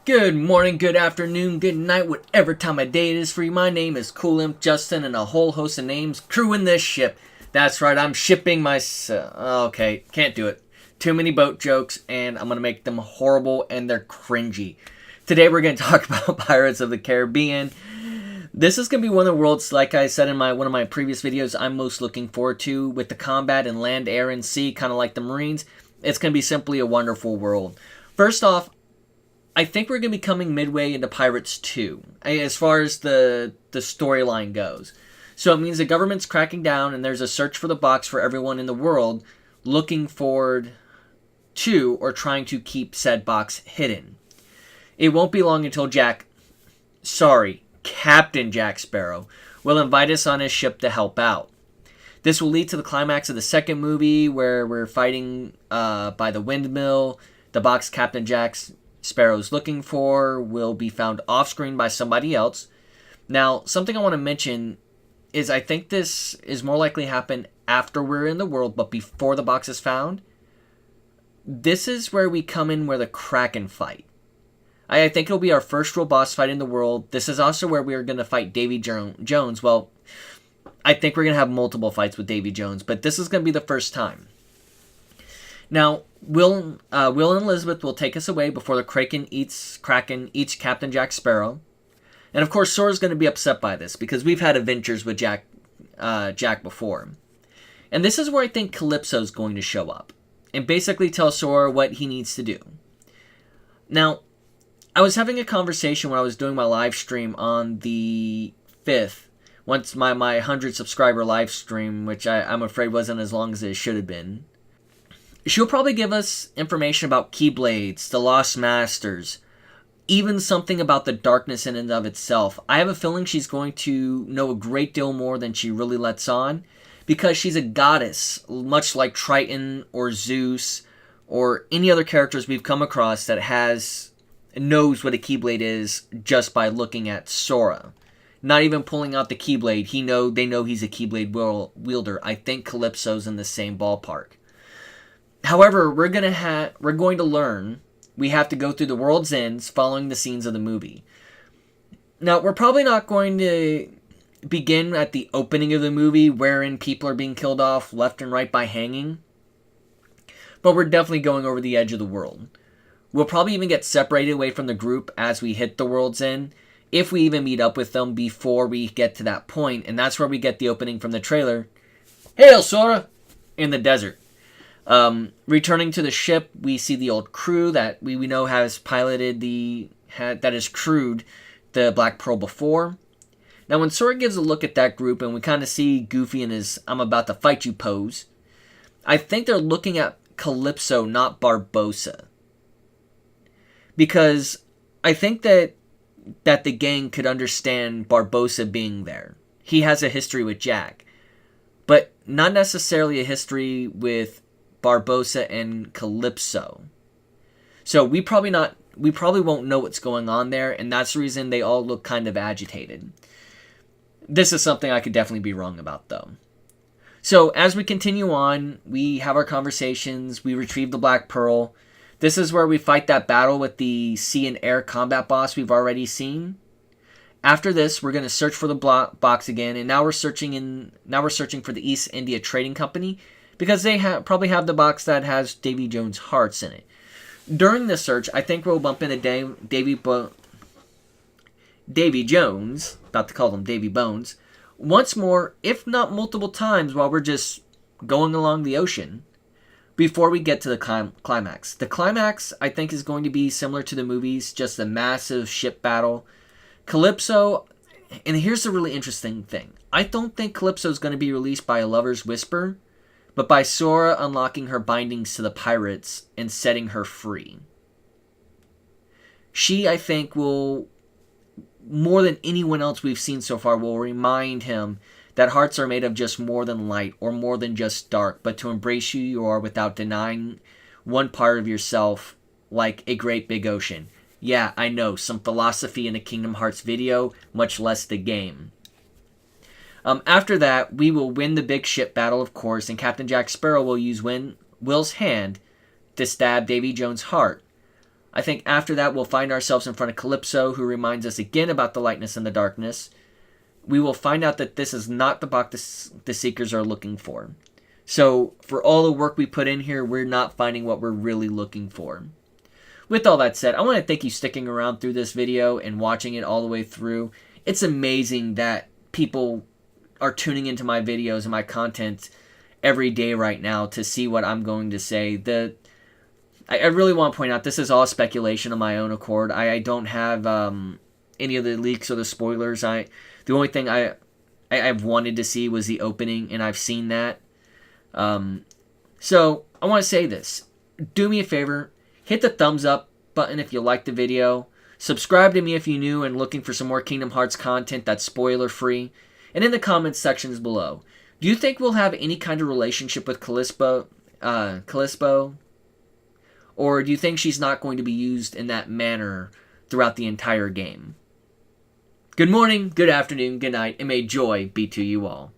Good morning, good afternoon, good night, whatever time of day it is for you. My name is KewlImp Justin, and a whole host of names crewing this ship. That's right, I'm shipping myself. Okay, can't do it. Too many boat jokes, and I'm gonna make them horrible and they're cringy. Today we're gonna talk about Pirates of the Caribbean. This is gonna be one of the worlds, like I said in one of my previous videos, I'm most looking forward to with the combat in land, air, and sea, kind of like the Marines. It's gonna be simply a wonderful world. First off, I think we're going to be coming midway into Pirates 2, as far as the storyline goes. So it means the government's cracking down, and there's a search for the box for everyone in the world looking forward to or trying to keep said box hidden. It won't be long until Captain Jack Sparrow, will invite us on his ship to help out. This will lead to the climax of the second movie, where we're fighting by the windmill. The box Captain Jack Sparrow's looking for will be found off screen by somebody else. Now, something I want to mention is I think this is more likely to happen after we're in the world, but before the box is found. This is where we come in where the Kraken fight. I think it'll be our first real boss fight in the world. This is also where we're going to fight Davy Jones. Well, I think we're going to have multiple fights with Davy Jones, but this is going to be the first time. Now, Will and Elizabeth will take us away before the Kraken eats Captain Jack Sparrow. And of course, Sora's going to be upset by this because we've had adventures with Jack before. And this is where I think Calypso's going to show up and basically tell Sora what he needs to do. Now, I was having a conversation when I was doing my live stream on the 5th, once my 100 subscriber live stream, which I'm afraid wasn't as long as it should have been. She'll probably give us information about Keyblades, the Lost Masters, even something about the darkness in and of itself. I have a feeling she's going to know a great deal more than she really lets on, because she's a goddess, much like Triton or Zeus or any other characters we've come across that knows what a Keyblade is just by looking at Sora. Not even pulling out the Keyblade, they know he's a Keyblade wielder. I think Calypso's in the same ballpark. However, we're going to learn we have to go through the world's ends following the scenes of the movie. Now, we're probably not going to begin at the opening of the movie wherein people are being killed off left and right by hanging, but we're definitely going over the edge of the world. We'll probably even get separated away from the group as we hit the world's end, if we even meet up with them before we get to that point, and that's where we get the opening from the trailer. Hail, Sora! In the desert. Returning to the ship, we see the old crew that we know has that has crewed the Black Pearl before. Now, when Sora gives a look at that group and we kind of see Goofy in his "I'm about to fight you" pose, I think they're looking at Calypso, not Barbossa. Because I think that the gang could understand Barbossa being there. He has a history with Jack, but not necessarily a history with Barbossa and Calypso. So we probably won't know what's going on there, and that's the reason they all look kind of agitated. This is something I could definitely be wrong about, though. So as we continue on, we have our conversations, we retrieve the Black Pearl. This is where we fight that battle with the sea and air combat boss we've already seen. After this, we're going to search for the box again, and now we're searching for the East India Trading Company, because they probably have the box that has Davy Jones' hearts in it. During the search, I think we'll bump into Davy Jones, about to call him Davy Bones, once more, if not multiple times, while we're just going along the ocean, before we get to the climax. The climax, I think, is going to be similar to the movies, just a massive ship battle. Calypso, and here's the really interesting thing. I don't think Calypso is going to be released by a lover's whisper, but by Sora unlocking her bindings to the pirates and setting her free. She, I think, will, more than anyone else we've seen so far, will remind him that hearts are made of just more than light or more than just dark, but to embrace who you are without denying one part of yourself, like a great big ocean. Yeah, I know, some philosophy in a Kingdom Hearts video, much less the game. After that, we will win the big ship battle, of course, and Captain Jack Sparrow will use Will's hand to stab Davy Jones' heart. I think after that we'll find ourselves in front of Calypso, who reminds us again about the lightness and the darkness. We will find out that this is not the box the Seekers are looking for. So for all the work we put in here, we're not finding what we're really looking for. With all that said, I want to thank you sticking around through this video and watching it all the way through. It's amazing that people are tuning into my videos and my content every day right now to see what I'm going to say. I really want to point out this is all speculation on my own accord. I don't have any of the leaks or the spoilers. The only thing I've wanted to see was the opening, and I've seen that. So I want to say this. Do me a favor. Hit the thumbs up button if you liked the video. Subscribe to me if you're new and looking for some more Kingdom Hearts content that's spoiler free. And in the comments sections below, do you think we'll have any kind of relationship with Callisto? Or do you think she's not going to be used in that manner throughout the entire game? Good morning, good afternoon, good night, and may joy be to you all.